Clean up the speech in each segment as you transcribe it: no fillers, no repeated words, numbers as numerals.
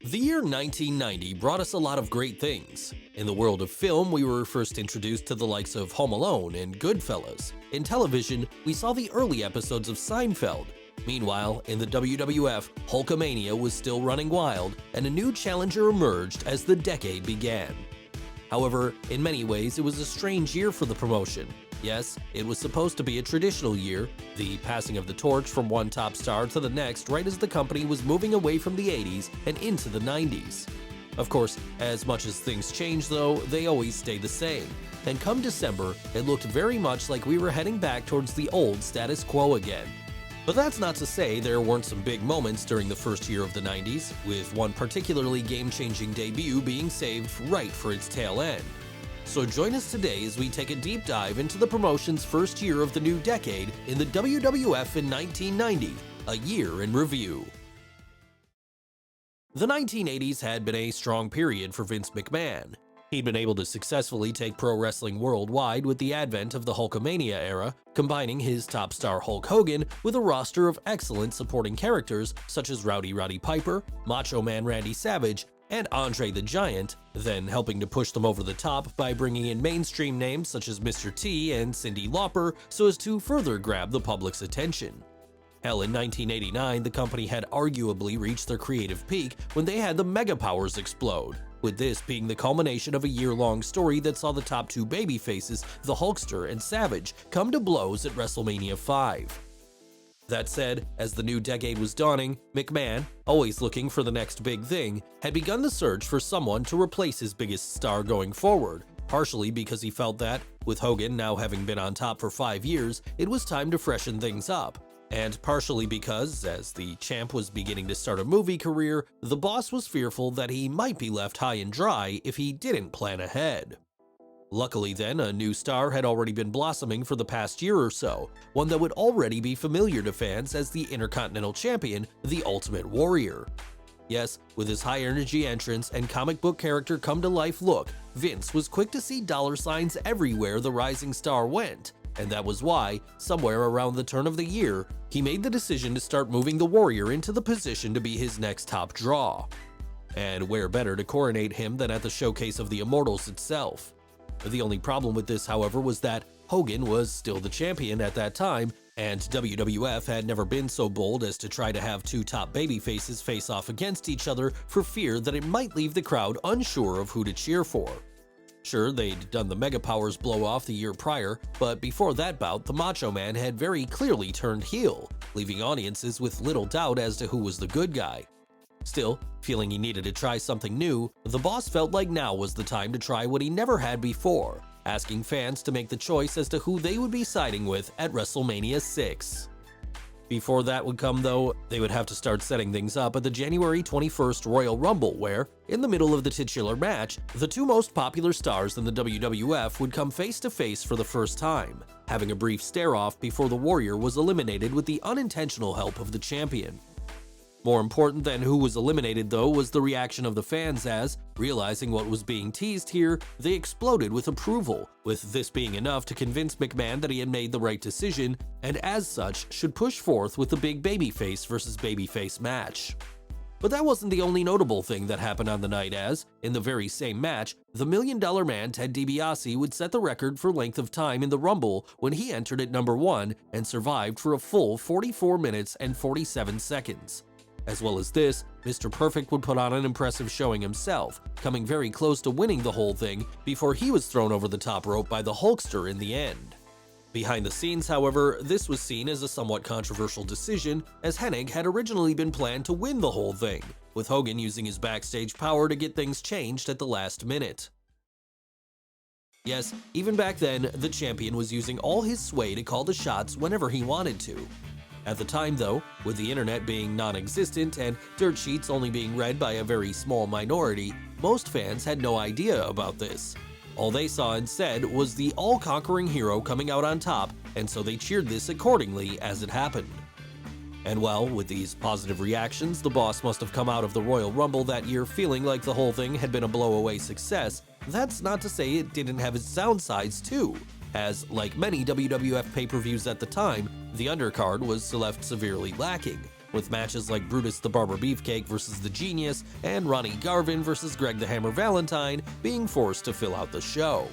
The year 1990 brought us a lot of great things. In the world of film, we were first introduced to the likes of Home Alone and Goodfellas. In television, we saw the early episodes of Seinfeld. Meanwhile, in the WWF, Hulkamania was still running wild, and a new challenger emerged as the decade began. However, in many ways, it was a strange year for the promotion. Yes, it was supposed to be a traditional year, the passing of the torch from one top star to the next right as the company was moving away from the 80s and into the 90s. Of course, as much as things change though, they always stay the same. And come December, it looked very much like we were heading back towards the old status quo again. But that's not to say there weren't some big moments during the first year of the 90s, with one particularly game-changing debut being saved right for its tail end. So join us today as we take a deep dive into the promotion's first year of the new decade in the WWF in 1990, a year in review. The 1980s had been a strong period for Vince McMahon. He'd been able to successfully take pro wrestling worldwide with the advent of the Hulkamania era, combining his top star Hulk Hogan with a roster of excellent supporting characters such as Rowdy Roddy Piper, Macho Man Randy Savage, and Andre the Giant, then helping to push them over the top by bringing in mainstream names such as Mr. T and Cyndi Lauper so as to further grab the public's attention. Hell, in 1989, the company had arguably reached their creative peak when they had the Mega Powers explode, with this being the culmination of a year-long story that saw the top two babyfaces, the Hulkster and Savage, come to blows at WrestleMania 5. That said, as the new decade was dawning, McMahon, always looking for the next big thing, had begun the search for someone to replace his biggest star going forward, partially because he felt that, with Hogan now having been on top for 5 years, it was time to freshen things up, and partially because, as the champ was beginning to start a movie career, the boss was fearful that he might be left high and dry if he didn't plan ahead. Luckily then, a new star had already been blossoming for the past year or so, one that would already be familiar to fans as the Intercontinental Champion, the Ultimate Warrior. Yes, with his high-energy entrance and comic book character come-to-life look, Vince was quick to see dollar signs everywhere the rising star went, and that was why, somewhere around the turn of the year, he made the decision to start moving the Warrior into the position to be his next top draw. And where better to coronate him than at the showcase of the Immortals itself? The only problem with this, however, was that Hogan was still the champion at that time, and WWF had never been so bold as to try to have two top babyfaces face off against each other for fear that it might leave the crowd unsure of who to cheer for. Sure, they'd done the Mega Powers blow off the year prior, but before that bout, the Macho Man had very clearly turned heel, leaving audiences with little doubt as to who was the good guy. Still, feeling he needed to try something new, the boss felt like now was the time to try what he never had before, asking fans to make the choice as to who they would be siding with at WrestleMania 6. Before that would come though, they would have to start setting things up at the January 21st Royal Rumble where, in the middle of the titular match, the two most popular stars in the WWF would come face to face for the first time, having a brief stare-off before the Warrior was eliminated with the unintentional help of the champion. More important than who was eliminated though was the reaction of the fans as, realizing what was being teased here, they exploded with approval, with this being enough to convince McMahon that he had made the right decision, and as such should push forth with the big babyface versus babyface match. But that wasn't the only notable thing that happened on the night as, in the very same match, the $1 Million Man Ted DiBiase would set the record for length of time in the Rumble when he entered at number 1 and survived for a full 44 minutes and 47 seconds. As well as this, Mr. Perfect would put on an impressive showing himself, coming very close to winning the whole thing before he was thrown over the top rope by the Hulkster in the end. Behind the scenes, however, this was seen as a somewhat controversial decision, as Hennig had originally been planned to win the whole thing, with Hogan using his backstage power to get things changed at the last minute. Yes, even back then, the champion was using all his sway to call the shots whenever he wanted to. At the time though, with the internet being non-existent and dirt sheets only being read by a very small minority, most fans had no idea about this. All they saw instead was the all-conquering hero coming out on top, and so they cheered this accordingly as it happened. And well, with these positive reactions, the boss must have come out of the Royal Rumble that year feeling like the whole thing had been a blowaway success. That's not to say it didn't have its downsides too, as, like many WWF pay-per-views at the time, the undercard was left severely lacking, with matches like Brutus the Barber Beefcake versus The Genius and Ronnie Garvin versus Greg the Hammer Valentine being forced to fill out the show.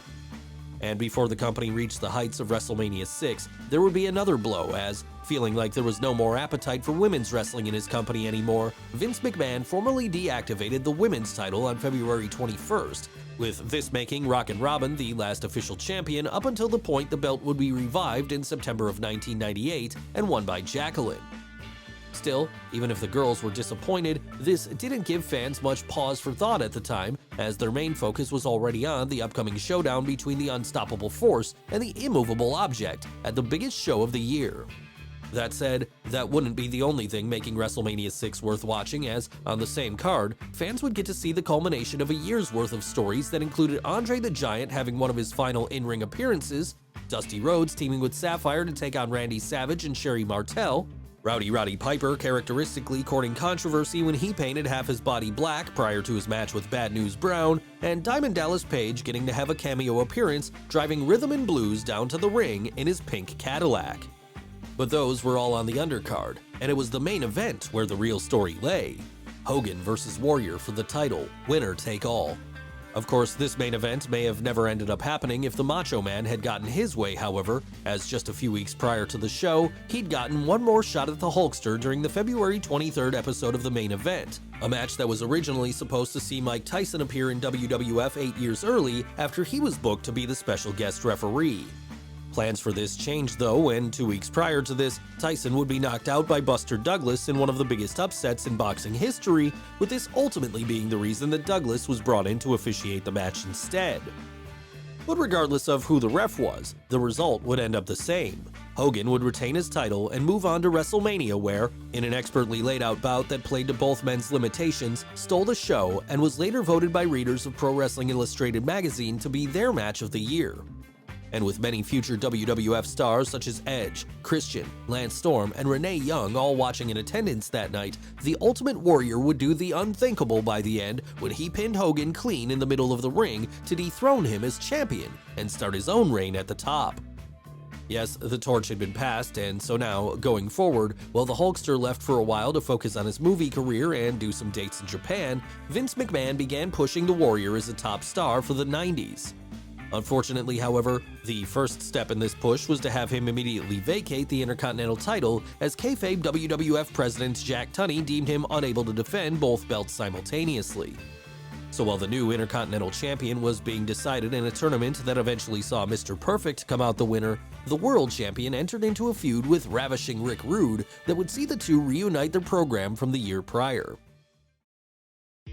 And before the company reached the heights of WrestleMania 6, there would be another blow as, feeling like there was no more appetite for women's wrestling in his company anymore, Vince McMahon formally deactivated the women's title on February 21st, with this making Rockin' Robin the last official champion up until the point the belt would be revived in September of 1998 and won by Jacqueline. Still, even if the girls were disappointed, this didn't give fans much pause for thought at the time, as their main focus was already on the upcoming showdown between the Unstoppable Force and the Immovable Object at the biggest show of the year. That said, that wouldn't be the only thing making WrestleMania 6 worth watching, as, on the same card, fans would get to see the culmination of a year's worth of stories that included Andre the Giant having one of his final in-ring appearances, Dusty Rhodes teaming with Sapphire to take on Randy Savage and Sherry Martel, Rowdy Roddy Piper characteristically courting controversy when he painted half his body black prior to his match with Bad News Brown, and Diamond Dallas Page getting to have a cameo appearance driving Rhythm and Blues down to the ring in his pink Cadillac. But those were all on the undercard, and it was the main event where the real story lay. Hogan versus Warrior for the title, winner take all. Of course, this main event may have never ended up happening if the Macho Man had gotten his way, however, as just a few weeks prior to the show, he'd gotten one more shot at the Hulkster during the February 23rd episode of the main event, a match that was originally supposed to see Mike Tyson appear in WWF 8 years early after he was booked to be the special guest referee. Plans for this changed though when, 2 weeks prior to this, Tyson would be knocked out by Buster Douglas in one of the biggest upsets in boxing history, with this ultimately being the reason that Douglas was brought in to officiate the match instead. But regardless of who the ref was, the result would end up the same. Hogan would retain his title and move on to WrestleMania where, in an expertly laid out bout that played to both men's limitations, stole the show and was later voted by readers of Pro Wrestling Illustrated magazine to be their match of the year. And with many future WWF stars such as Edge, Christian, Lance Storm, and Renee Young all watching in attendance that night, the Ultimate Warrior would do the unthinkable by the end when he pinned Hogan clean in the middle of the ring to dethrone him as champion and start his own reign at the top. Yes, the torch had been passed, and so now, going forward, while the Hulkster left for a while to focus on his movie career and do some dates in Japan, Vince McMahon began pushing the Warrior as a top star for the 90s. Unfortunately, however, the first step in this push was to have him immediately vacate the Intercontinental title, as kayfabe WWF President Jack Tunney deemed him unable to defend both belts simultaneously. So while the new Intercontinental Champion was being decided in a tournament that eventually saw Mr. Perfect come out the winner, the World Champion entered into a feud with ravishing Rick Rude that would see the two reunite their program from the year prior.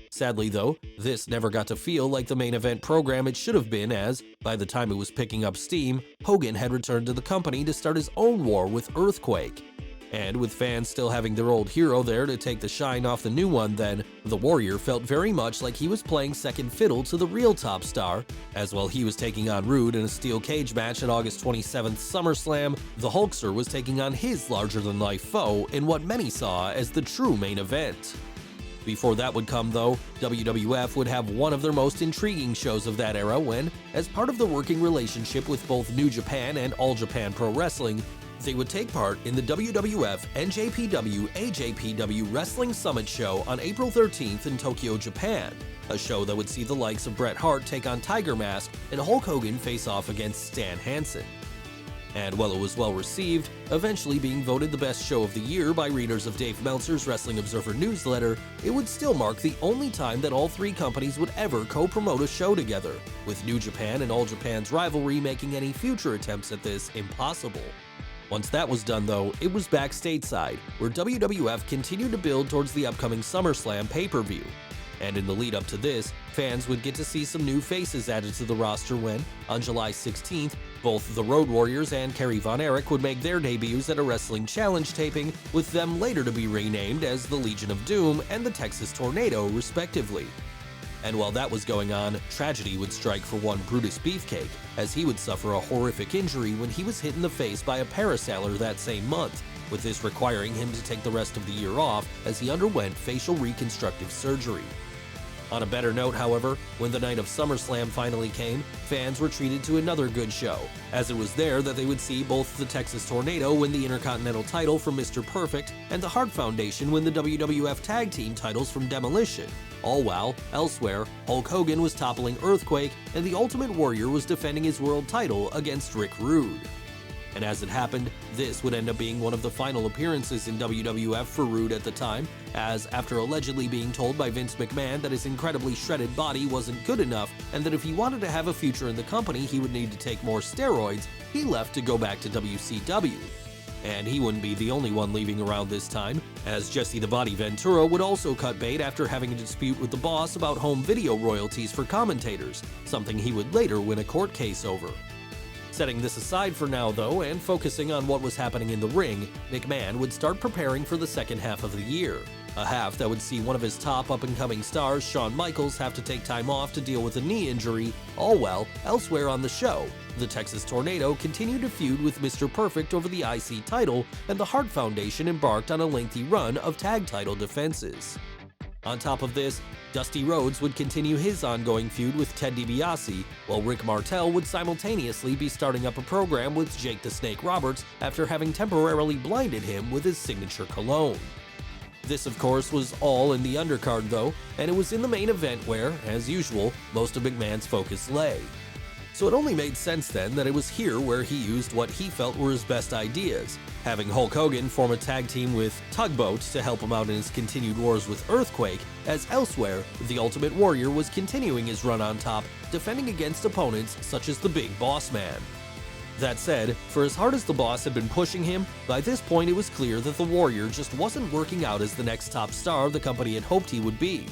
Sadly though, this never got to feel like the main event program it should have been, as, by the time it was picking up steam, Hogan had returned to the company to start his own war with Earthquake. And with fans still having their old hero there to take the shine off the new one then, the Warrior felt very much like he was playing second fiddle to the real top star, as while he was taking on Rude in a steel cage match at August 27th SummerSlam, the Hulkster was taking on his larger-than-life foe in what many saw as the true main event. Before that would come though, WWF would have one of their most intriguing shows of that era when, as part of the working relationship with both New Japan and All Japan Pro Wrestling, they would take part in the WWF NJPW AJPW Wrestling Summit Show on April 13th in Tokyo, Japan, a show that would see the likes of Bret Hart take on Tiger Mask and Hulk Hogan face off against Stan Hansen. And while it was well received, eventually being voted the best show of the year by readers of Dave Meltzer's Wrestling Observer newsletter, it would still mark the only time that all three companies would ever co-promote a show together, with New Japan and All Japan's rivalry making any future attempts at this impossible. Once that was done though, it was back stateside, where WWF continued to build towards the upcoming SummerSlam pay-per-view. And in the lead up to this, fans would get to see some new faces added to the roster when, on July 16th, both the Road Warriors and Kerry Von Erich would make their debuts at a Wrestling Challenge taping, with them later to be renamed as the Legion of Doom and the Texas Tornado, respectively. And while that was going on, tragedy would strike for one Brutus Beefcake, as he would suffer a horrific injury when he was hit in the face by a parasailer that same month, with this requiring him to take the rest of the year off as he underwent facial reconstructive surgery. On a better note, however, when the night of SummerSlam finally came, fans were treated to another good show, as it was there that they would see both the Texas Tornado win the Intercontinental title from Mr. Perfect and the Hart Foundation win the WWF Tag Team titles from Demolition. All while, elsewhere, Hulk Hogan was toppling Earthquake and the Ultimate Warrior was defending his world title against Rick Rude. And as it happened, this would end up being one of the final appearances in WWF for Rude at the time, as after allegedly being told by Vince McMahon that his incredibly shredded body wasn't good enough and that if he wanted to have a future in the company he would need to take more steroids, he left to go back to WCW. And he wouldn't be the only one leaving around this time, as Jesse the Body Ventura would also cut bait after having a dispute with the boss about home video royalties for commentators, something he would later win a court case over. Setting this aside for now though, and focusing on what was happening in the ring, McMahon would start preparing for the second half of the year. A half that would see one of his top up-and-coming stars, Shawn Michaels, have to take time off to deal with a knee injury, all while, elsewhere on the show, the Texas Tornado continued to feud with Mr. Perfect over the IC title, and the Hart Foundation embarked on a lengthy run of tag title defenses. On top of this, Dusty Rhodes would continue his ongoing feud with Ted DiBiase, while Rick Martel would simultaneously be starting up a program with Jake the Snake Roberts after having temporarily blinded him with his signature cologne. This, of course, was all in the undercard though, and it was in the main event where, as usual, most of McMahon's focus lay. So it only made sense then that it was here where he used what he felt were his best ideas, having Hulk Hogan form a tag team with Tugboat to help him out in his continued wars with Earthquake, as elsewhere, the Ultimate Warrior was continuing his run on top, defending against opponents such as the Big Boss Man. That said, for as hard as the boss had been pushing him, by this point it was clear that the Warrior just wasn't working out as the next top star the company had hoped he would be.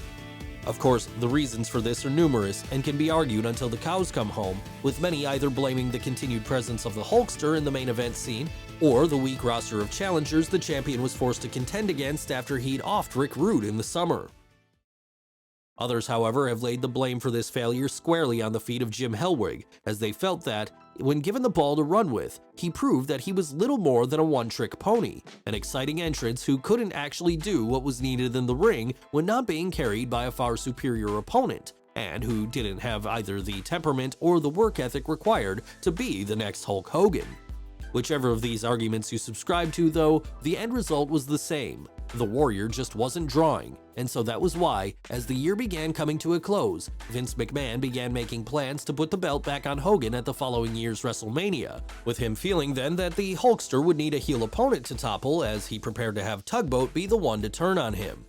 Of course, the reasons for this are numerous and can be argued until the cows come home, with many either blaming the continued presence of the Hulkster in the main event scene, or the weak roster of challengers the champion was forced to contend against after he'd offed Rick Rude in the summer. Others, however, have laid the blame for this failure squarely on the feet of Jim Hellwig, as they felt that, when given the ball to run with, he proved that he was little more than a one-trick pony, an exciting entrance who couldn't actually do what was needed in the ring when not being carried by a far superior opponent, and who didn't have either the temperament or the work ethic required to be the next Hulk Hogan. Whichever of these arguments you subscribe to, though, the end result was the same. The Warrior just wasn't drawing, and so that was why, as the year began coming to a close, Vince McMahon began making plans to put the belt back on Hogan at the following year's WrestleMania, with him feeling then that the Hulkster would need a heel opponent to topple as he prepared to have Tugboat be the one to turn on him.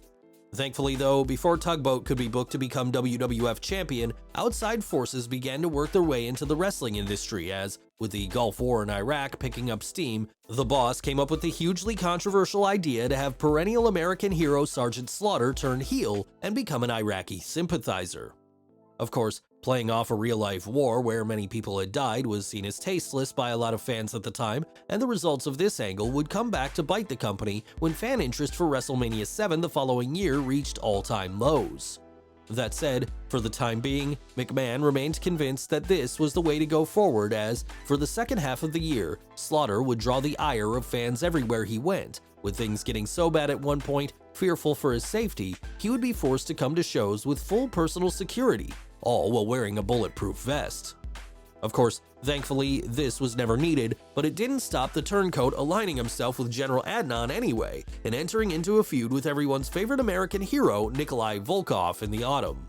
Thankfully though, before Tugboat could be booked to become WWF champion, outside forces began to work their way into the wrestling industry as, with the Gulf War in Iraq picking up steam, the boss came up with the hugely controversial idea to have perennial American hero Sergeant Slaughter turn heel and become an Iraqi sympathizer. Of course, playing off a real-life war where many people had died was seen as tasteless by a lot of fans at the time, and the results of this angle would come back to bite the company when fan interest for WrestleMania 7 the following year reached all-time lows. That said, for the time being, McMahon remained convinced that this was the way to go forward as, for the second half of the year, Slaughter would draw the ire of fans everywhere he went, with things getting so bad at one point, fearful for his safety, he would be forced to come to shows with full personal security, all while wearing a bulletproof vest. Of course, thankfully, this was never needed, but it didn't stop the turncoat aligning himself with General Adnan anyway, and entering into a feud with everyone's favorite American hero, Nikolai Volkov, in the autumn.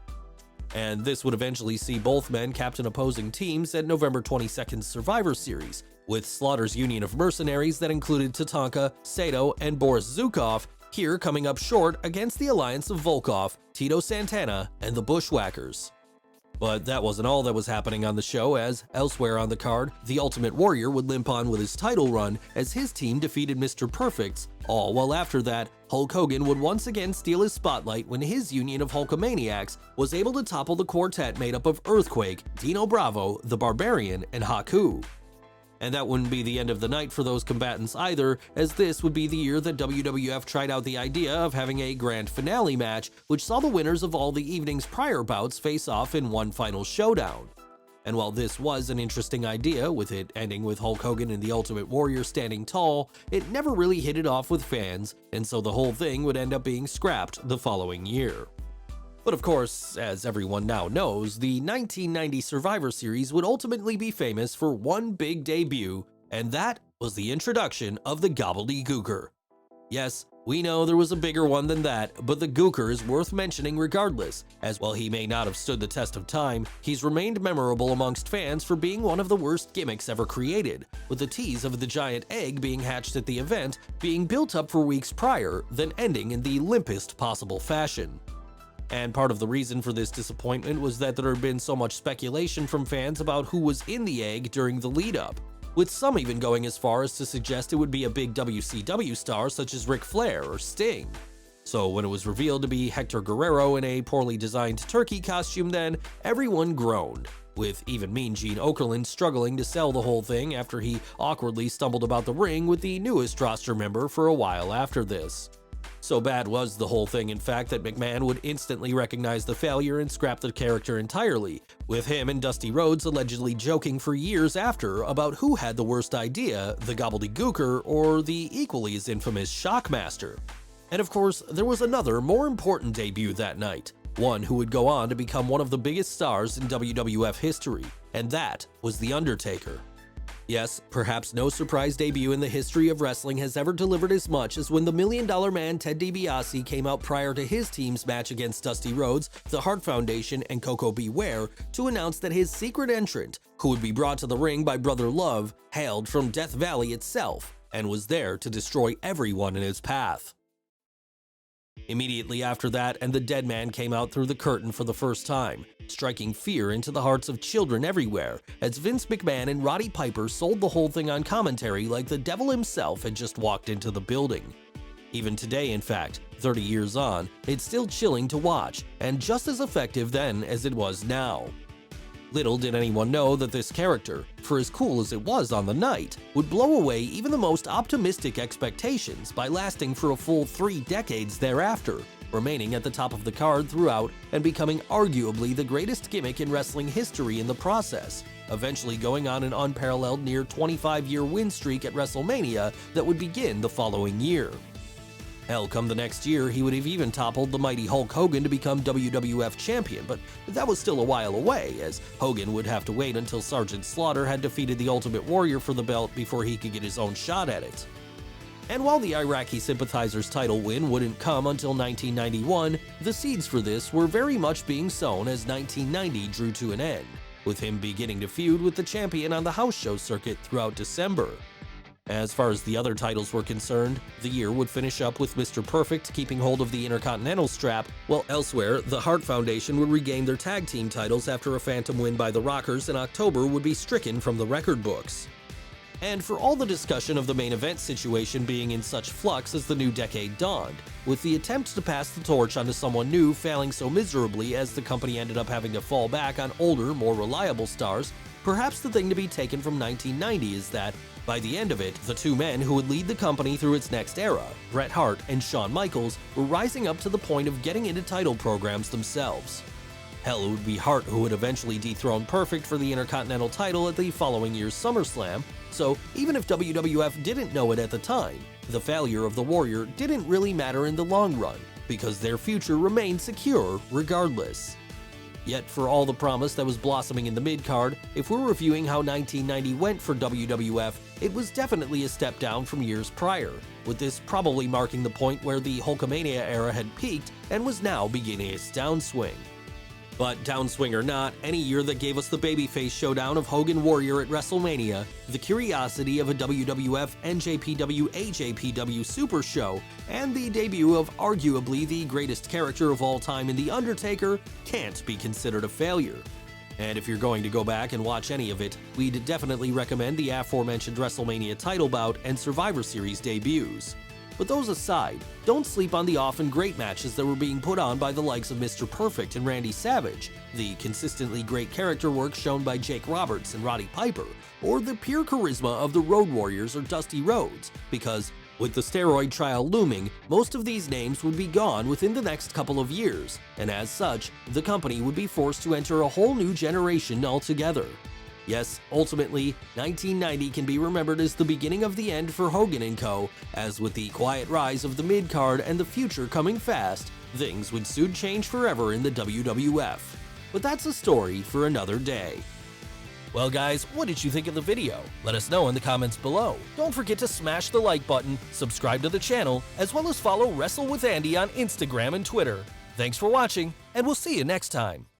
And this would eventually see both men captain opposing teams at November 22nd's Survivor Series, with Slaughter's union of mercenaries that included Tatanka, Sato, and Boris Zukov here coming up short against the alliance of Volkov, Tito Santana, and the Bushwhackers. But that wasn't all that was happening on the show, as elsewhere on the card, the Ultimate Warrior would limp on with his title run as his team defeated Mr. Perfect's, all while after that, Hulk Hogan would once again steal his spotlight when his union of Hulkamaniacs was able to topple the quartet made up of Earthquake, Dino Bravo, the Barbarian, and Haku. And that wouldn't be the end of the night for those combatants either, as this would be the year that WWF tried out the idea of having a grand finale match, which saw the winners of all the evening's prior bouts face off in one final showdown. And while this was an interesting idea, with it ending with Hulk Hogan and the Ultimate Warrior standing tall, it never really hit it off with fans, and so the whole thing would end up being scrapped the following year. But of course, as everyone now knows, the 1990 Survivor Series would ultimately be famous for one big debut, and that was the introduction of the Gobbledygooker. Yes, we know there was a bigger one than that, but the Gooker is worth mentioning regardless, as while he may not have stood the test of time, he's remained memorable amongst fans for being one of the worst gimmicks ever created, with the tease of the giant egg being hatched at the event being built up for weeks prior, then ending in the limpest possible fashion. And part of the reason for this disappointment was that there had been so much speculation from fans about who was in the egg during the lead-up, with some even going as far as to suggest it would be a big WCW star such as Ric Flair or Sting. So when it was revealed to be Hector Guerrero in a poorly designed turkey costume, then everyone groaned, with even Mean Gene Okerlund struggling to sell the whole thing after he awkwardly stumbled about the ring with the newest roster member for a while after this. So bad was the whole thing, in fact, that McMahon would instantly recognize the failure and scrap the character entirely, with him and Dusty Rhodes allegedly joking for years after about who had the worst idea, the Gobbledygooker or the equally as infamous Shockmaster. And of course, there was another, more important debut that night, one who would go on to become one of the biggest stars in WWF history, and that was The Undertaker. Yes, perhaps no surprise debut in the history of wrestling has ever delivered as much as when the $1 Million Man Ted DiBiase came out prior to his team's match against Dusty Rhodes, the Hart Foundation, and Koko B. Ware to announce that his secret entrant, who would be brought to the ring by Brother Love, hailed from Death Valley itself and was there to destroy everyone in his path. Immediately after that, and the dead man came out through the curtain for the first time, striking fear into the hearts of children everywhere, as Vince McMahon and Roddy Piper sold the whole thing on commentary like the devil himself had just walked into the building. Even today, in fact, 30 years on, it's still chilling to watch, and just as effective then as it was now. Little did anyone know that this character, for as cool as it was on the night, would blow away even the most optimistic expectations by lasting for a full 3 decades thereafter, remaining at the top of the card throughout and becoming arguably the greatest gimmick in wrestling history in the process, eventually going on an unparalleled near 25-year win streak at WrestleMania that would begin the following year. Hell, come the next year, he would have even toppled the mighty Hulk Hogan to become WWF champion, but that was still a while away, as Hogan would have to wait until Sergeant Slaughter had defeated the Ultimate Warrior for the belt before he could get his own shot at it. And while the Iraqi Sympathizers title win wouldn't come until 1991, the seeds for this were very much being sown as 1990 drew to an end, with him beginning to feud with the champion on the house show circuit throughout December. As far as the other titles were concerned, the year would finish up with Mr. Perfect keeping hold of the Intercontinental strap, while elsewhere, the Hart Foundation would regain their tag team titles after a phantom win by the Rockers in October would be stricken from the record books. And for all the discussion of the main event situation being in such flux as the new decade dawned, with the attempt to pass the torch onto someone new failing so miserably as the company ended up having to fall back on older, more reliable stars, perhaps the thing to be taken from 1990 is that, by the end of it, the two men who would lead the company through its next era, Bret Hart and Shawn Michaels, were rising up to the point of getting into title programs themselves. Hell, it would be Hart who would eventually dethrone Perfect for the Intercontinental title at the following year's SummerSlam, so even if WWF didn't know it at the time, the failure of the Warrior didn't really matter in the long run, because their future remained secure regardless. Yet for all the promise that was blossoming in the mid-card, if we're reviewing how 1990 went for WWF, it was definitely a step down from years prior, with this probably marking the point where the Hulkamania era had peaked and was now beginning its downswing. But downswing or not, any year that gave us the babyface showdown of Hogan Warrior at WrestleMania, the curiosity of a WWF NJPW AJPW Super Show, and the debut of arguably the greatest character of all time in The Undertaker can't be considered a failure. And if you're going to go back and watch any of it, we'd definitely recommend the aforementioned WrestleMania title bout and Survivor Series debuts. But those aside, don't sleep on the often great matches that were being put on by the likes of Mr. Perfect and Randy Savage, the consistently great character work shown by Jake Roberts and Roddy Piper, or the pure charisma of the Road Warriors or Dusty Rhodes, because, with the steroid trial looming, most of these names would be gone within the next couple of years, and as such, the company would be forced to enter a whole new generation altogether. Yes, ultimately, 1990 can be remembered as the beginning of the end for Hogan & Co., as with the quiet rise of the mid-card and the future coming fast, things would soon change forever in the WWF. But that's a story for another day. Well guys, what did you think of the video? Let us know in the comments below. Don't forget to smash the like button, subscribe to the channel, as well as follow Wrestle with Andy on Instagram and Twitter. Thanks for watching, and we'll see you next time.